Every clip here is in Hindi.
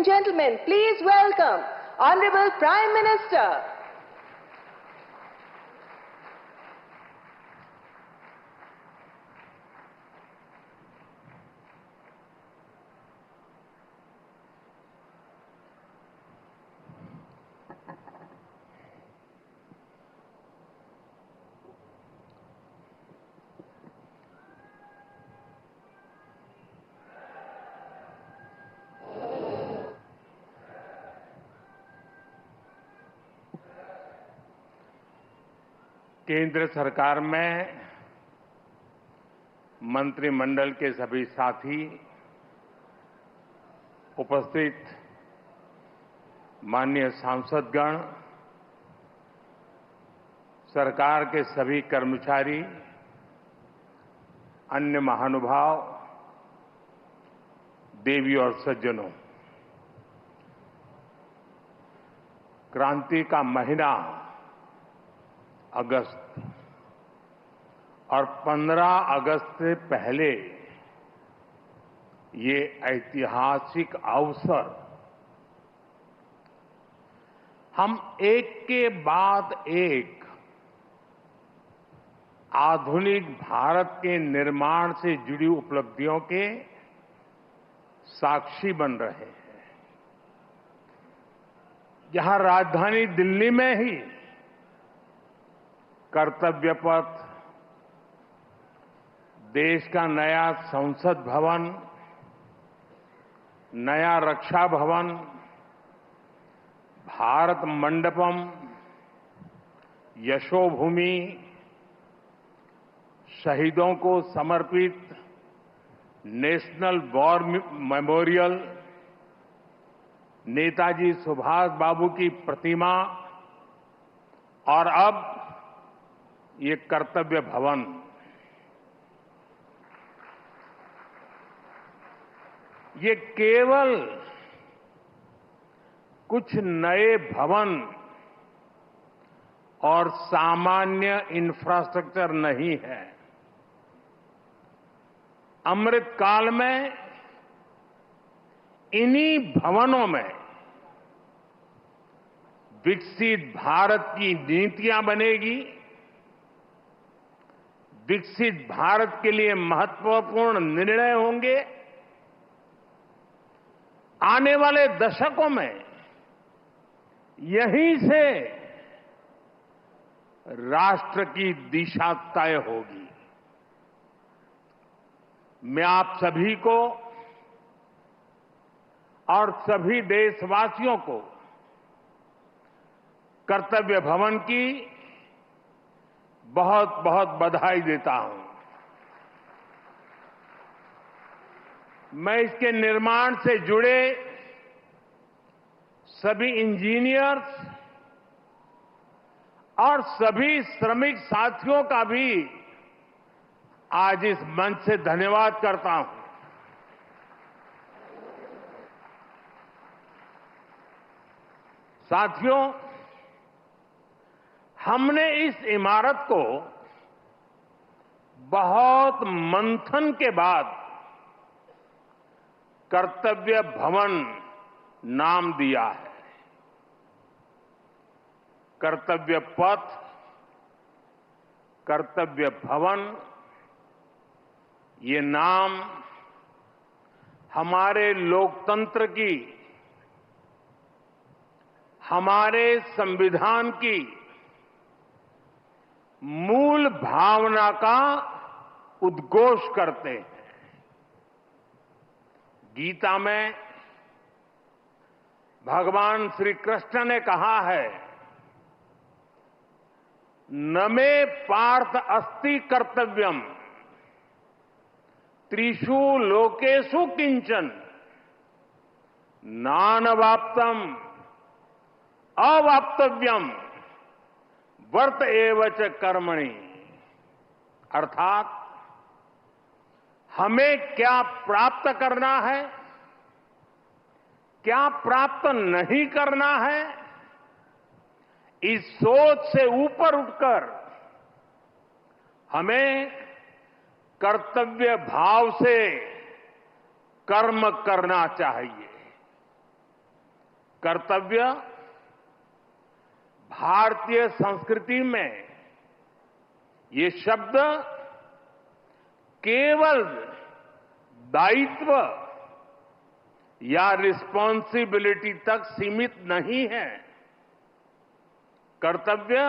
and gentlemen, please welcome Honorable Prime Minister. केंद्र सरकार में मंत्रिमंडल के सभी साथी, उपस्थित माननीय सांसदगण, सरकार के सभी कर्मचारी, अन्य महानुभाव, देवी और सज्जनों, क्रांति का महीना अगस्त और 15 अगस्त से पहले ये ऐतिहासिक अवसर हम एक के बाद एक आधुनिक भारत के निर्माण से जुड़ी उपलब्धियों के साक्षी बन रहे हैं। यहां राजधानी दिल्ली में ही कर्तव्य पथ, देश का नया संसद भवन, नया रक्षा भवन, भारत मंडपम, यशोभूमि, शहीदों को समर्पित national war memorial, Netaji Subhash Babu की प्रतिमा और अब ये कर्तव्य भवन, ये केवल कुछ नए भवन और सामान्य इंफ्रास्ट्रक्चर नहीं है। अमृत काल में इन्हीं भवनों में विकसित भारत की नीतियां बनेगी, विकसित भारत के लिए महत्वपूर्ण निर्णय होंगे। आने वाले दशकों में यहीं से राष्ट्र की दिशा तय होगी। मैं आप सभी को और सभी देशवासियों को कर्तव्य भवन की बहुत बहुत बधाई देता हूं। मैं इसके निर्माण से जुड़े सभी इंजीनियर्स और सभी श्रमिक साथियों का भी आज इस मंच से धन्यवाद करता हूं। साथियों, हमने इस इमारत को बहुत मंथन के बाद कर्तव्य भवन नाम दिया है। कर्तव्य पथ, कर्तव्य भवन, ये नाम हमारे लोकतंत्र की, हमारे संविधान की मूल भावना का उद्घोष करते हैं। गीता में भगवान श्री कृष्ण ने कहा है, न मे पार्थ अस्ति कर्तव्यम त्रिषु लोकेषु किंचन नानवाप्तम अवाप्तव्यम वर्त एवच कर्मणि। अर्थात हमें क्या प्राप्त करना है, क्या प्राप्त नहीं करना है, इस सोच से ऊपर उठकर हमें कर्तव्य भाव से कर्म करना चाहिए। कर्तव्य भारतीय संस्कृति में ये शब्द केवल दायित्व या रिस्पॉन्सिबिलिटी तक सीमित नहीं है। कर्तव्य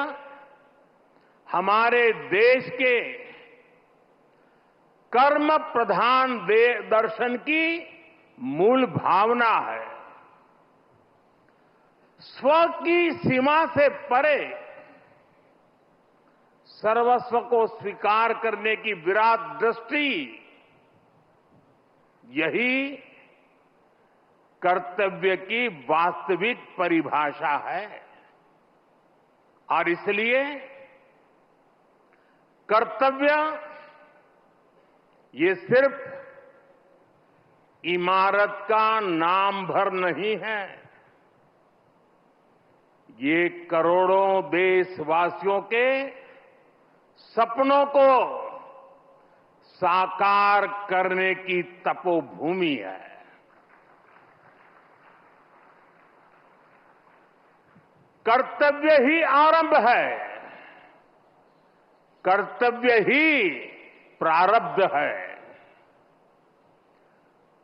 हमारे देश के कर्म प्रधान दर्शन की मूल भावना है। स्व की सीमा से परे सर्वस्व को स्वीकार करने की विराट दृष्टि, यही कर्तव्य की वास्तविक परिभाषा है। और इसलिए कर्तव्य ये सिर्फ इमारत का नाम भर नहीं है, ये करोड़ों देशवासियों के सपनों को साकार करने की तपोभूमि है। कर्तव्य ही आरंभ है, कर्तव्य ही प्रारब्ध है।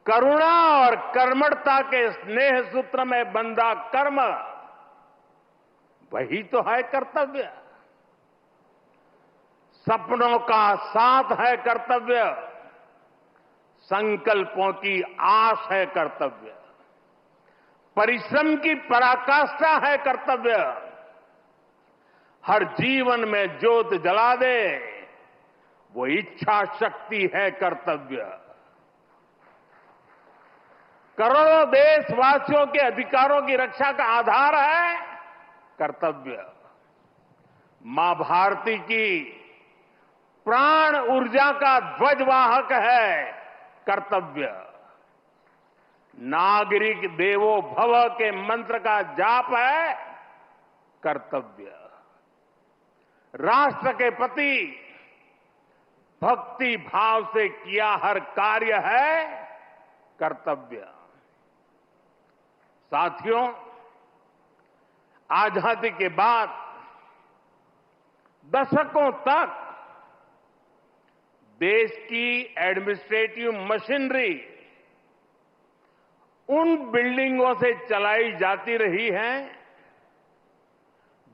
करुणा और कर्मठता के स्नेह सूत्र में बंधा कर्म, वही तो है कर्तव्य। सपनों का साथ है कर्तव्य, संकल्पों की आस है कर्तव्य, परिश्रम की पराकाष्ठा है कर्तव्य, हर जीवन में ज्योत जला दे वो इच्छा शक्ति है कर्तव्य। करोड़ों देशवासियों के अधिकारों की रक्षा का आधार है कर्तव्य। मां भारती की प्राण ऊर्जा का ध्वजवाहक है कर्तव्य। नागरिक देवो भव के मंत्र का जाप है कर्तव्य। राष्ट्र के प्रति भक्ति भाव से किया हर कार्य है कर्तव्य। साथियों, आजादी के बाद दशकों तक देश की एडमिनिस्ट्रेटिव मशीनरी उन बिल्डिंगों से चलाई जाती रही है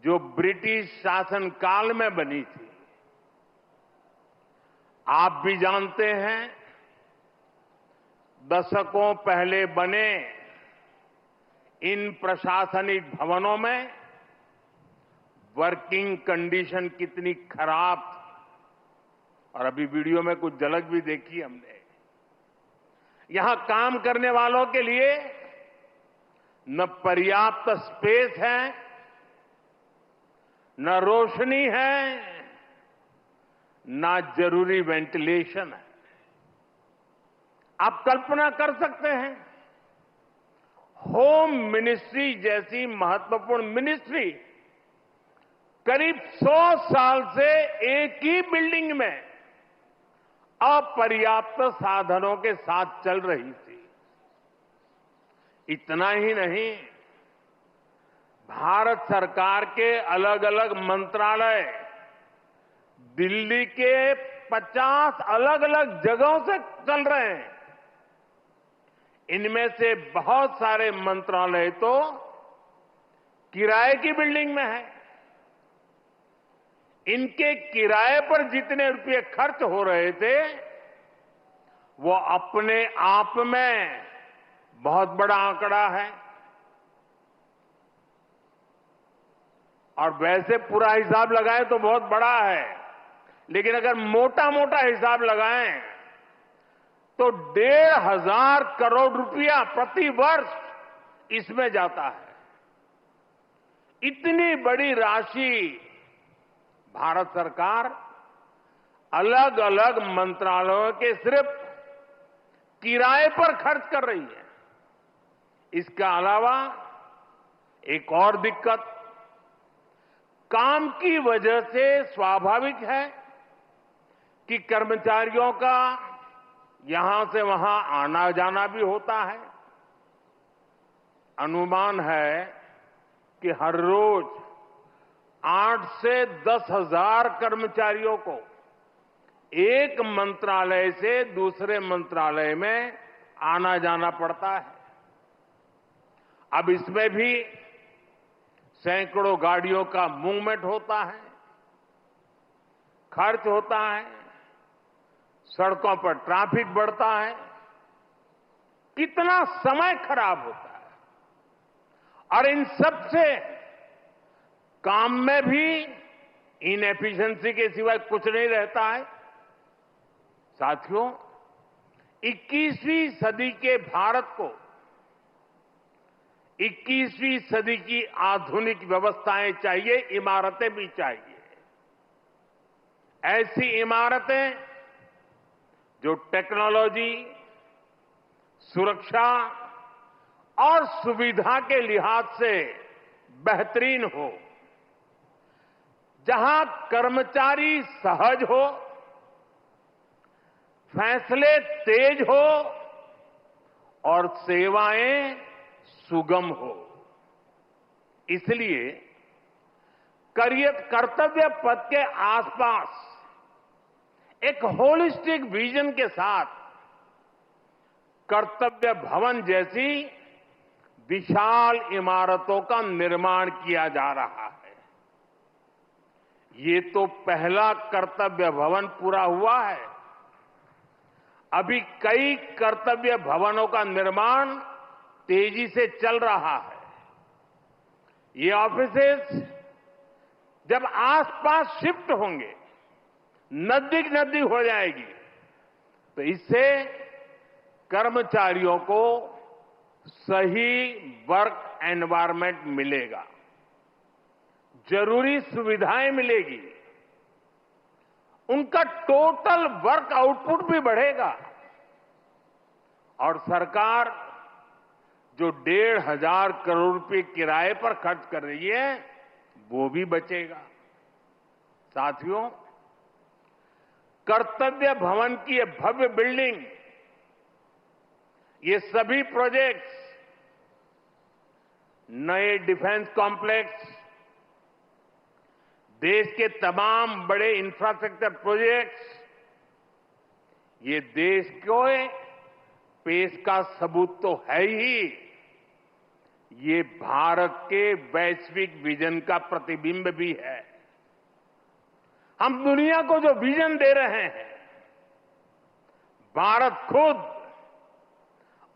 जो ब्रिटिश शासनकाल में बनी थी। आप भी जानते हैं, दशकों पहले बने इन प्रशासनिक भवनों में वर्किंग कंडीशन कितनी खराब थी। और अभी वीडियो में कुछ झलक भी देखी हमने। यहां काम करने वालों के लिए न पर्याप्त स्पेस है, न रोशनी है, न जरूरी वेंटिलेशन है। आप कल्पना कर सकते हैं, होम मिनिस्ट्री जैसी महत्वपूर्ण मिनिस्ट्री करीब 100 साल से एक ही बिल्डिंग में अपर्याप्त साधनों के साथ चल रही थी। इतना ही नहीं, भारत सरकार के अलग अलग मंत्रालय दिल्ली के 50 अलग अलग जगहों से चल रहे हैं। इनमें से बहुत सारे मंत्रालय तो किराए की बिल्डिंग में है। इनके किराए पर जितने रुपए खर्च हो रहे थे, वो अपने आप में बहुत बड़ा आंकड़ा है। और वैसे पूरा हिसाब लगाएं तो बहुत बड़ा है, लेकिन अगर मोटा मोटा हिसाब लगाएं तो 1,500 करोड़ रुपया प्रति वर्ष इसमें जाता है। इतनी बड़ी राशि भारत सरकार अलग अलग मंत्रालयों के सिर्फ किराए पर खर्च कर रही है। इसके अलावा एक और दिक्कत, काम की वजह से स्वाभाविक है कि कर्मचारियों का यहां से वहां आना जाना भी होता है। अनुमान है कि हर रोज 8 से 10 हजार कर्मचारियों को एक मंत्रालय से दूसरे मंत्रालय में आना जाना पड़ता है। अब इसमें भी सैकड़ों गाड़ियों का मूवमेंट होता है, खर्च होता है, सड़कों पर ट्रैफिक बढ़ता है, कितना समय खराब होता है और इन सब से काम में भी इनएफिशिएंसी के सिवाय कुछ नहीं रहता है। साथियों, 21वीं सदी के भारत को 21वीं सदी की आधुनिक व्यवस्थाएं चाहिए, इमारतें भी चाहिए। ऐसी इमारतें जो टेक्नोलॉजी, सुरक्षा और सुविधा के लिहाज से बेहतरीन हो, जहां कर्मचारी सहज हो, फैसले तेज हो और सेवाएं सुगम हो। इसलिए कर्तव्य पथ के आसपास एक होलिस्टिक विजन के साथ कर्तव्य भवन जैसी विशाल इमारतों का निर्माण किया जा रहा है। ये तो पहला कर्तव्य भवन पूरा हुआ है। अभी कई कर्तव्य भवनों का निर्माण तेजी से चल रहा है। ये ऑफिसेस जब आसपास शिफ्ट होंगे, नजदीक नजदीक हो जाएगी, तो इससे कर्मचारियों को सही वर्क एनवायरनमेंट मिलेगा, जरूरी सुविधाएं मिलेगी, उनका टोटल वर्क आउटपुट भी बढ़ेगा और सरकार जो 1,500 करोड़ रुपए किराए पर खर्च कर रही है वो भी बचेगा। साथियों, कर्तव्य भवन की ये भव्य बिल्डिंग, ये सभी प्रोजेक्ट्स, नए डिफेंस कॉम्प्लेक्स, देश के तमाम बड़े इंफ्रास्ट्रक्चर प्रोजेक्ट्स, ये देश को पेश का सबूत तो है ही, ये भारत के वैश्विक विजन का प्रतिबिंब भी है। हम दुनिया को जो विजन दे रहे हैं, भारत खुद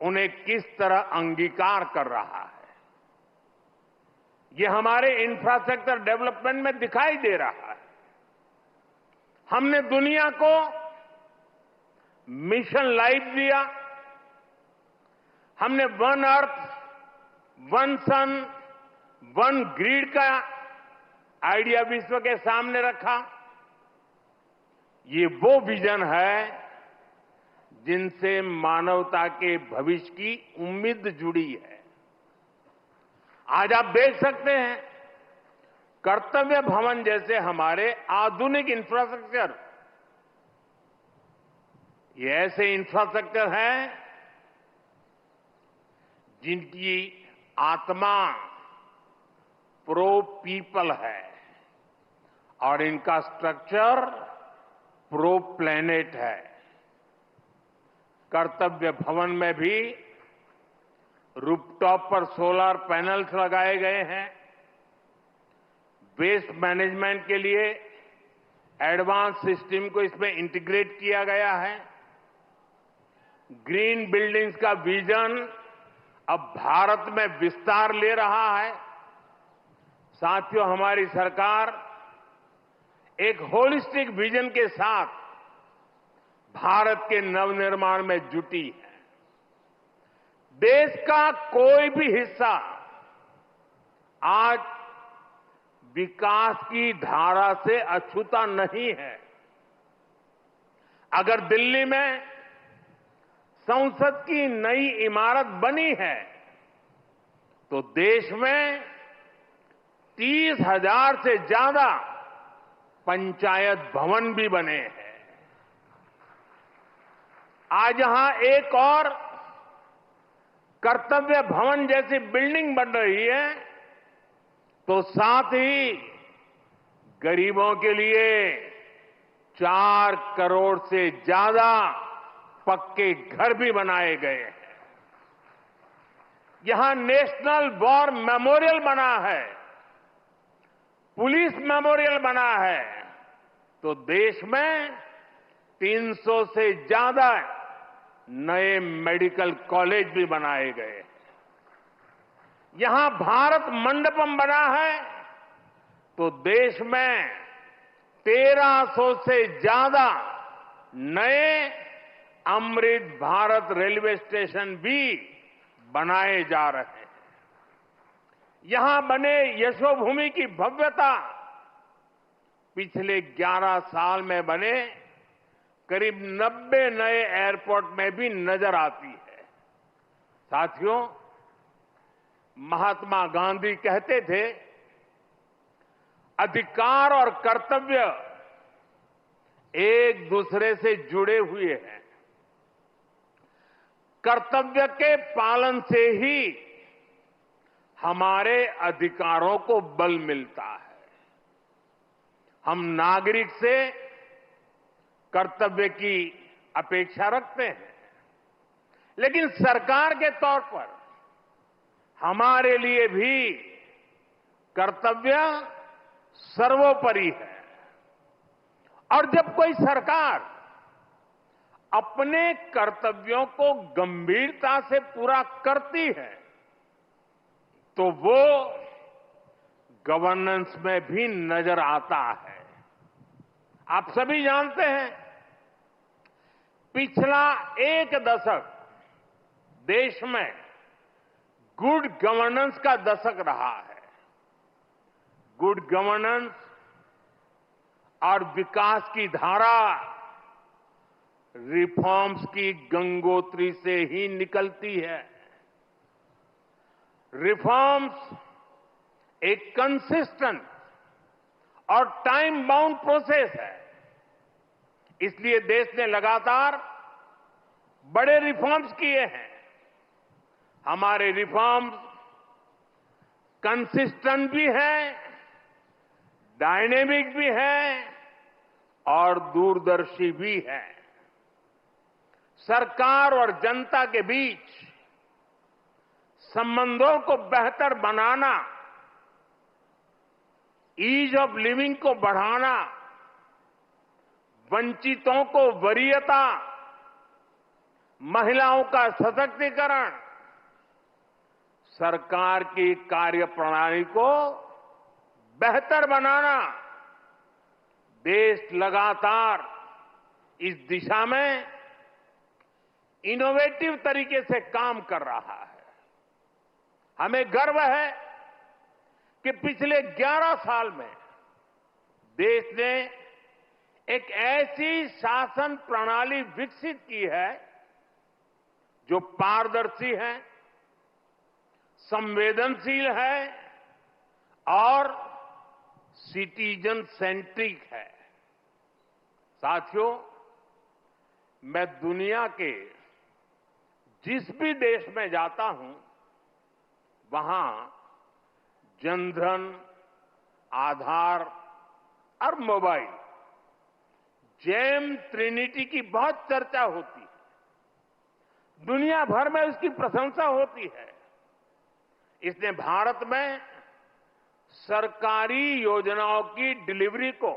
उन्हें किस तरह अंगीकार कर रहा है, ये हमारे इंफ्रास्ट्रक्चर डेवलपमेंट में दिखाई दे रहा है। हमने दुनिया को मिशन लाइफ दिया, हमने वन अर्थ, वन सन, वन ग्रिड का आइडिया विश्व के सामने रखा। ये वो विजन है जिनसे मानवता के भविष्य की उम्मीद जुड़ी है। आज आप देख सकते हैं, कर्तव्य भवन जैसे हमारे आधुनिक इंफ्रास्ट्रक्चर, ये ऐसे इंफ्रास्ट्रक्चर हैं जिनकी आत्मा प्रो पीपल है और इनका स्ट्रक्चर प्रो प्लेनेट है। कर्तव्य भवन में भी रूफटॉप पर सोलर पैनल्स लगाए गए हैं। वेस्ट मैनेजमेंट के लिए एडवांस सिस्टम को इसमें इंटीग्रेट किया गया है। ग्रीन बिल्डिंग्स का विजन अब भारत में विस्तार ले रहा है। साथियों, हमारी सरकार एक होलिस्टिक विजन के साथ भारत के नवनिर्माण में जुटी है। देश का कोई भी हिस्सा आज विकास की धारा से अछूता नहीं है। अगर दिल्ली में संसद की नई इमारत बनी है तो देश में 30,000 से ज्यादा पंचायत भवन भी बने हैं। आज यहां एक और कर्तव्य भवन जैसी बिल्डिंग बन रही है, तो साथ ही गरीबों के लिए 4 करोड़ से ज्यादा पक्के घर भी बनाए गए हैं। यहां नेशनल वॉर मेमोरियल बना है, पुलिस मेमोरियल बना है, तो देश में 300 से ज्यादा नए मेडिकल कॉलेज भी बनाए गए। यहां भारत मंडपम बना है, तो देश में 1300 से ज्यादा नए अमृत भारत रेलवे स्टेशन भी बनाए जा रहे हैं। यहां बने यशोभूमि की भव्यता पिछले 11 साल में बने करीब 90 नए एयरपोर्ट में भी नजर आती है। साथियों, महात्मा गांधी कहते थे, अधिकार और कर्तव्य एक दूसरे से जुड़े हुए हैं। कर्तव्य के पालन से ही हमारे अधिकारों को बल मिलता है। हम नागरिक से कर्तव्य की अपेक्षा रखते हैं, लेकिन सरकार के तौर पर हमारे लिए भी कर्तव्य सर्वोपरि है। और जब कोई सरकार अपने कर्तव्यों को गंभीरता से पूरा करती है, तो वो गवर्नेंस में भी नजर आता है। आप सभी जानते हैं, पिछला 1 दशक देश में गुड गवर्नेंस का दशक रहा है। गुड गवर्नेंस और विकास की धारा रिफॉर्म्स की गंगोत्री से ही निकलती है। रिफॉर्म्स एक कंसिस्टेंट और टाइम बाउंड प्रोसेस है। इसलिए देश ने लगातार बड़े रिफॉर्म्स किए हैं। हमारे रिफॉर्म्स कंसिस्टेंट भी हैं, डायनेमिक भी हैं और दूरदर्शी भी हैं। सरकार और जनता के बीच संबंधों को बेहतर बनाना, ईज ऑफ लिविंग को बढ़ाना, वंचितों को वरीयता, महिलाओं का सशक्तिकरण, सरकार की कार्यप्रणाली को बेहतर बनाना, देश लगातार इस दिशा में इनोवेटिव तरीके से काम कर रहा है। हमें गर्व है कि पिछले 11 साल में देश ने एक ऐसी शासन प्रणाली विकसित की है जो पारदर्शी है, संवेदनशील है और सिटीजन सेंट्रिक है। साथियों, मैं दुनिया के जिस भी देश में जाता हूं, वहां जनधन, आधार और मोबाइल जेम ट्रिनिटी की बहुत चर्चा होती है। दुनिया भर में उसकी प्रशंसा होती है। इसने भारत में सरकारी योजनाओं की डिलीवरी को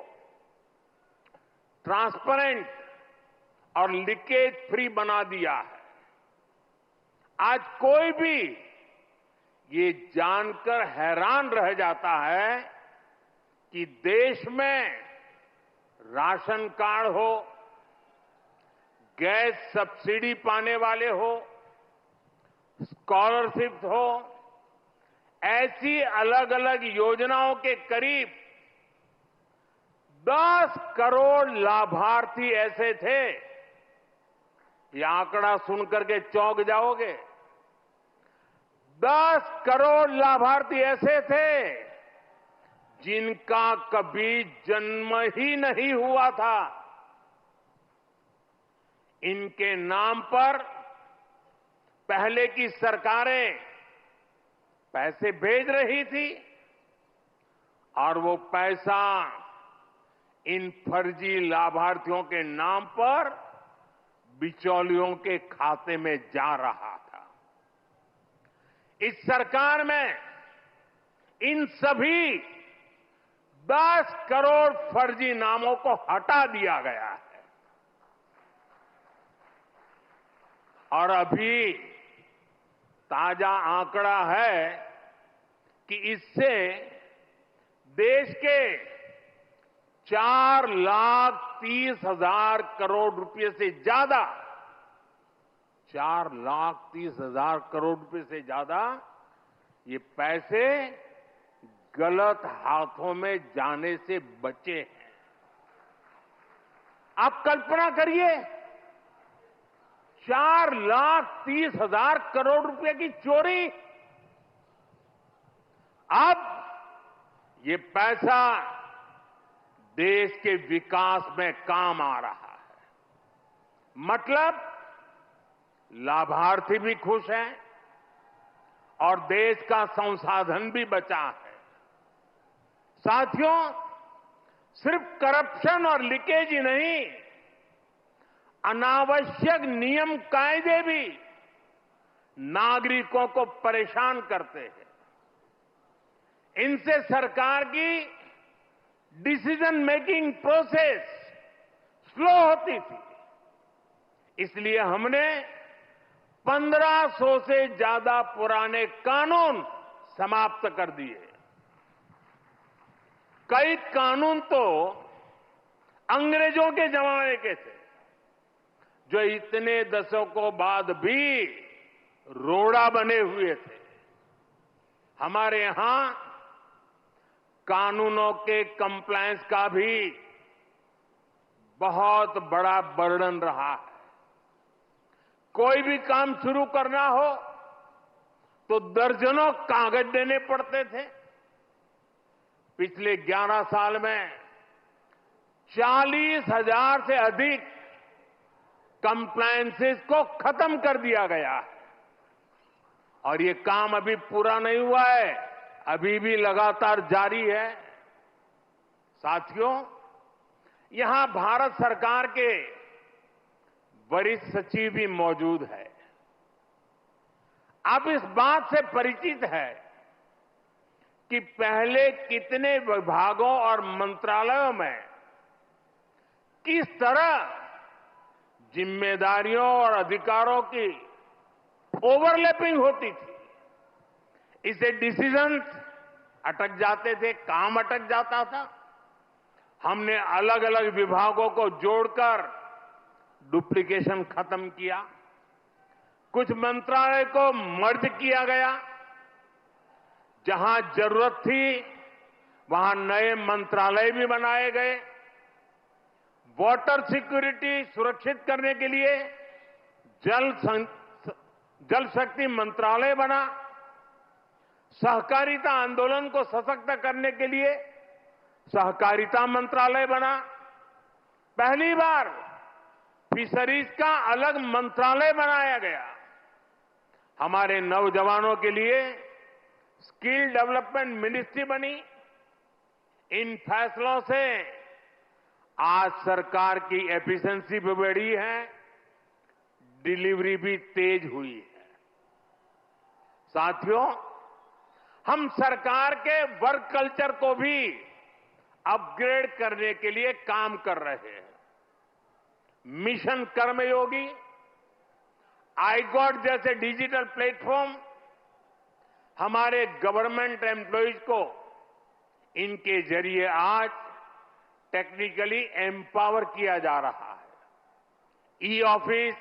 ट्रांसपेरेंट और लीकेज फ्री बना दिया है। आज कोई भी ये जानकर हैरान रह जाता है कि देश में राशन कार्ड हो, गैस सब्सिडी पाने वाले हो, स्कॉलरशिप हो, ऐसी अलग अलग योजनाओं के करीब 10 करोड़ लाभार्थी ऐसे थे। ये आंकड़ा सुनकर के चौंक जाओगे। 10 करोड़ लाभार्थी ऐसे थे जिनका कभी जन्म ही नहीं हुआ था। इनके नाम पर पहले की सरकारें पैसे भेज रही थी और वो पैसा इन फर्जी लाभार्थियों के नाम पर बिचौलियों के खाते में जा रहा था। इस सरकार में इन सभी 10 करोड़ फर्जी नामों को हटा दिया गया है और अभी ताजा आंकड़ा है कि इससे देश के 4,30,000 करोड़ रुपए से ज्यादा 4,30,000 करोड़ रुपए से ज्यादा ये पैसे गलत हाथों में जाने से बचे हैं। आप कल्पना करिए 4,30,000 करोड़ रुपए की चोरी। अब ये पैसा देश के विकास में काम आ रहा है। मतलब लाभार्थी भी खुश हैं और देश का संसाधन भी बचा है। साथियों, सिर्फ करप्शन और लीकेज ही नहीं, अनावश्यक नियम कायदे भी नागरिकों को परेशान करते हैं। इनसे सरकार की डिसीजन मेकिंग प्रोसेस स्लो होती थी। इसलिए हमने 1500 से ज्यादा पुराने कानून समाप्त कर दिए। कई कानून तो अंग्रेजों के जमाने के थे, जो इतने दशकों बाद भी रोड़ा बने हुए थे। हमारे यहां कानूनों के कंप्लायंस का भी बहुत बड़ा बर्डन रहा है। कोई भी काम शुरू करना हो तो दर्जनों कागज देने पड़ते थे। पिछले 11 साल में 40,000 से अधिक कंप्लायंसेस को खत्म कर दिया गया है और ये काम अभी पूरा नहीं हुआ है, अभी भी लगातार जारी है। साथियों, यहां भारत सरकार के वरिष्ठ सचिव भी मौजूद है। आप इस बात से परिचित है कि पहले कितने विभागों और मंत्रालयों में किस तरह जिम्मेदारियों और अधिकारों की ओवरलैपिंग होती थी। इससे डिसीजंस अटक जाते थे, काम अटक जाता था। हमने अलग अलग विभागों को जोड़कर डुप्लीकेशन खत्म किया। कुछ मंत्रालय को मर्ज किया गया। जहां जरूरत थी वहां नए मंत्रालय भी बनाए गए। वाटर सिक्योरिटी सुरक्षित करने के लिए जल शक्ति मंत्रालय बना। सहकारिता आंदोलन को सशक्त करने के लिए सहकारिता मंत्रालय बना। पहली बार फिशरीज का अलग मंत्रालय बनाया गया। हमारे नौजवानों के लिए स्किल डेवलपमेंट मिनिस्ट्री बनी। इन फैसलों से आज सरकार की एफिशिएंसी भी बढ़ी है, डिलीवरी भी तेज हुई है। साथियों, हम सरकार के वर्क कल्चर को भी अपग्रेड करने के लिए काम कर रहे हैं। मिशन कर्मयोगी, iGOT जैसे डिजिटल प्लेटफॉर्म हमारे गवर्नमेंट एम्प्लॉइज को इनके जरिए आज टेक्निकली एम्पावर किया जा रहा है। E office,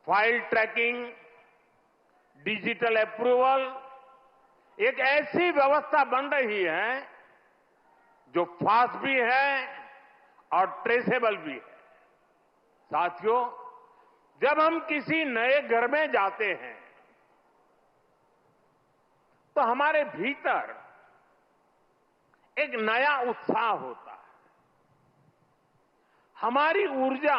file tracking, digital approval एक ऐसी व्यवस्था बन रही है जो फास्ट भी है और ट्रेसेबल भी है। साथियों, जब हम किसी नए घर में जाते हैं तो हमारे भीतर एक नया उत्साह होता है। हमारी ऊर्जा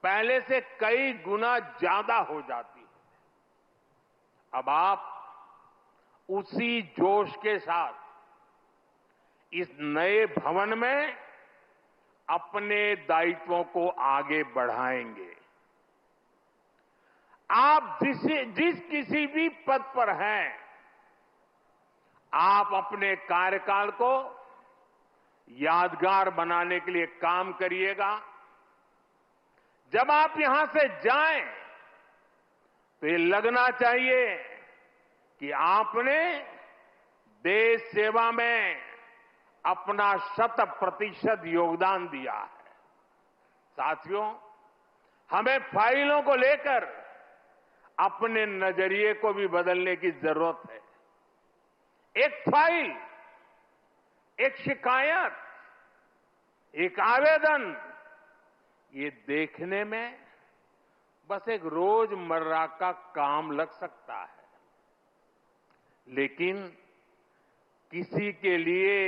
पहले से कई गुना ज्यादा हो जाती है। अब आप उसी जोश के साथ इस नए भवन में अपने दायित्वों को आगे बढ़ाएंगे। आप जिस किसी भी पद पर हैं, आप अपने कार्यकाल को यादगार बनाने के लिए काम करिएगा। जब आप यहां से जाएं, तो ये लगना चाहिए कि आपने देश सेवा में अपना 100% योगदान दिया है। साथियों, हमें फाइलों को लेकर अपने नजरिए को भी बदलने की जरूरत है। एक फाइल, एक शिकायत, एक आवेदन, ये देखने में बस एक रोजमर्रा का काम लग सकता है, लेकिन किसी के लिए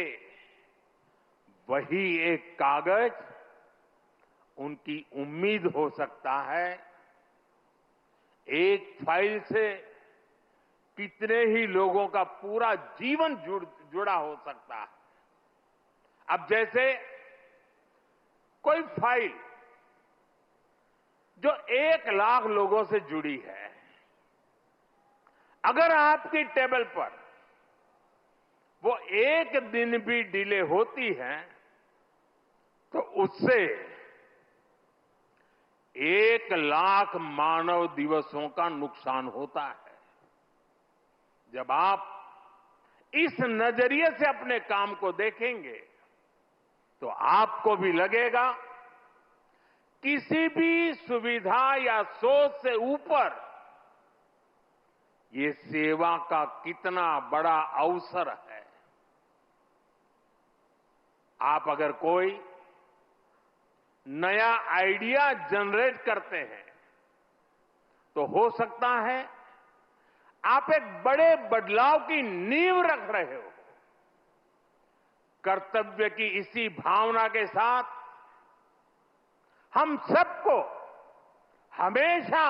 वही एक कागज उनकी उम्मीद हो सकता है। एक फाइल से कितने ही लोगों का पूरा जीवन जुड़ा हो सकता है। अब जैसे कोई फाइल जो 1 लाख लोगों से जुड़ी है, अगर आपकी टेबल पर वो एक दिन भी डिले होती है, तो उससे 1 लाख मानव दिवसों का नुकसान होता है। जब आप इस नजरिए से अपने काम को देखेंगे, तो आपको भी लगेगा किसी भी सुविधा या सोच से ऊपर ये सेवा का कितना बड़ा अवसर है। आप अगर कोई नया आइडिया जनरेट करते हैं, तो हो सकता है आप एक बड़े बदलाव की नींव रख रहे हो। कर्तव्य की इसी भावना के साथ हम सबको हमेशा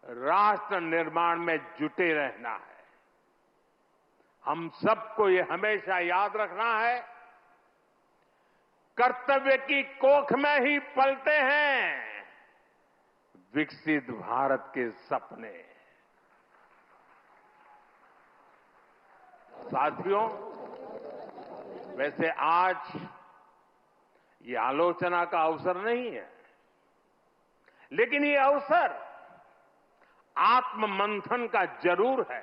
राष्ट्र निर्माण में जुटे रहना है। हम सबको ये हमेशा याद रखना है, कर्तव्य की कोख में ही पलते हैं विकसित भारत के सपने। साथियों, वैसे आज ये आलोचना का अवसर नहीं है, लेकिन ये अवसर आत्ममंथन का जरूर है।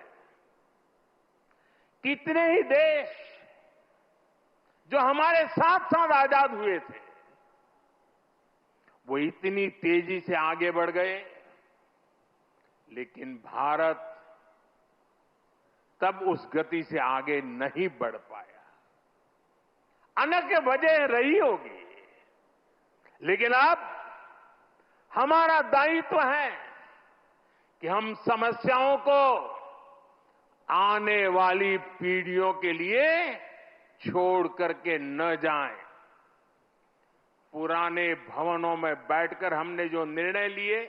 कितने ही देश जो हमारे साथ साथ आजाद हुए थे, वो इतनी तेजी से आगे बढ़ गए, लेकिन भारत तब उस गति से आगे नहीं बढ़ पाया। अनेक वजह रही होगी, लेकिन अब हमारा दायित्व है कि हम समस्याओं को आने वाली पीढ़ियों के लिए छोड़ करके न जाएं। पुराने भवनों में बैठकर हमने जो निर्णय लिए,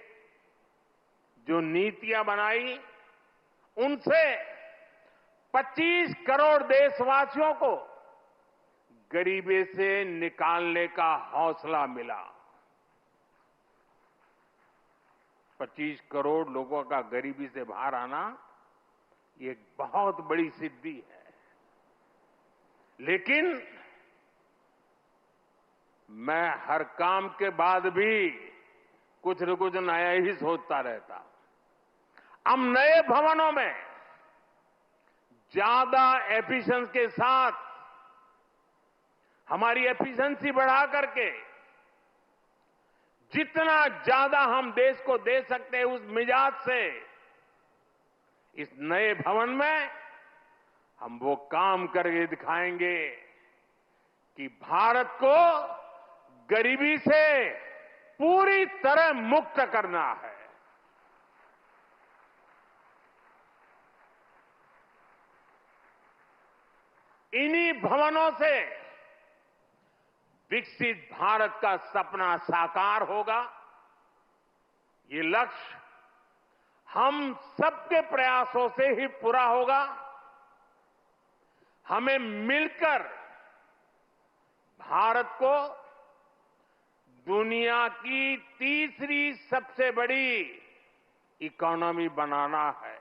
जो नीतियां बनाई, उनसे 25 करोड़ देशवासियों को गरीबी से निकालने का हौसला मिला। 25 करोड़ लोगों का गरीबी से बाहर आना, ये एक बहुत बड़ी सिद्धि है। लेकिन मैं हर काम के बाद भी कुछ न कुछ नया ही सोचता रहता। हम नए भवनों में ज्यादा एफिशिएंसी के साथ हमारी एफिशिएंसी बढ़ा करके जितना ज्यादा हम देश को दे सकते हैं, उस मिजाज से इस नए भवन में हम वो काम करके दिखाएंगे कि भारत को गरीबी से पूरी तरह मुक्त करना है। इन्हीं भवनों से विकसित भारत का सपना साकार होगा। ये लक्ष्य हम सबके प्रयासों से ही पूरा होगा। हमें मिलकर भारत को दुनिया की तीसरी सबसे बड़ी इकोनॉमी बनाना है।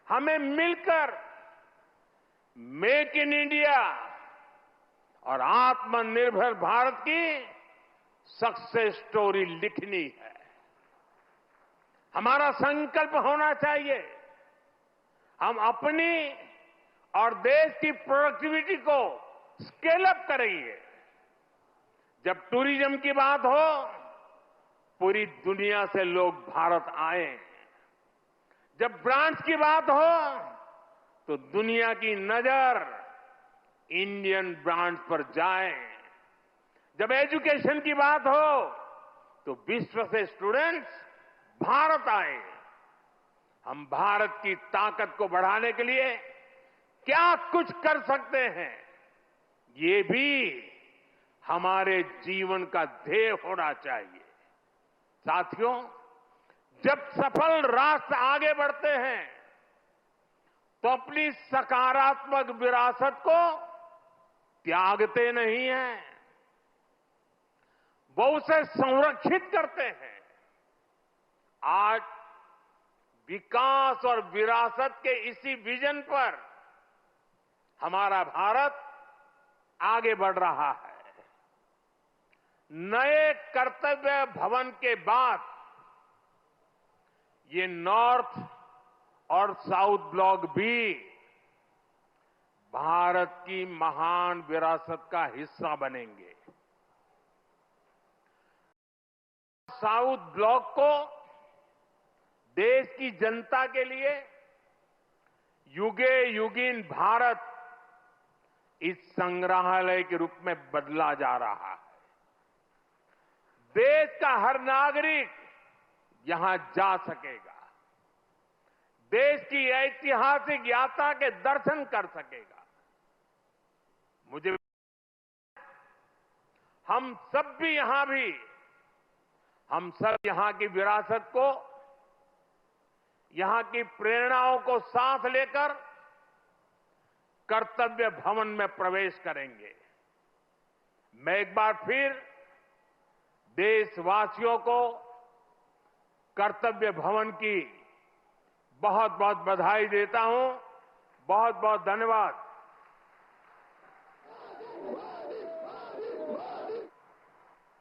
हमें मिलकर मेक इन इंडिया और आत्मनिर्भर भारत की सक्सेस स्टोरी लिखनी है। हमारा संकल्प होना चाहिए, हम अपनी और देश की प्रोडक्टिविटी को स्केल अप करेंगे। जब टूरिज्म की बात हो, पूरी दुनिया से लोग भारत आए। जब ब्रांड्स की बात हो, तो दुनिया की नजर इंडियन ब्रांड्स पर जाए। जब एजुकेशन की बात हो, तो विश्व से स्टूडेंट्स भारत आए। हम भारत की ताकत को बढ़ाने के लिए क्या कुछ कर सकते हैं, ये भी हमारे जीवन का ध्येय होना चाहिए। साथियों, जब सफल राष्ट्र आगे बढ़ते हैं तो अपनी सकारात्मक विरासत को त्यागते नहीं हैं, वो उसे संरक्षित करते हैं। आज विकास और विरासत के इसी विजन पर हमारा भारत आगे बढ़ रहा है। नए कर्तव्य भवन के बाद ये नॉर्थ और साउथ ब्लॉक भी भारत की महान विरासत का हिस्सा बनेंगे। साउथ ब्लॉक को देश की जनता के लिए युगे युगीन भारत इस संग्रहालय के रूप में बदला जा रहा है। देश का हर नागरिक यहां जा सकेगा, देश की ऐतिहासिक यात्रा के दर्शन कर सकेगा। मुझे हम सब यहां की विरासत को, यहां की प्रेरणाओं को साथ लेकर कर्तव्य भवन में प्रवेश करेंगे। मैं एक बार फिर देशवासियों को कर्तव्य भवन की बहुत बहुत बधाई देता हूं। बहुत बहुत धन्यवाद।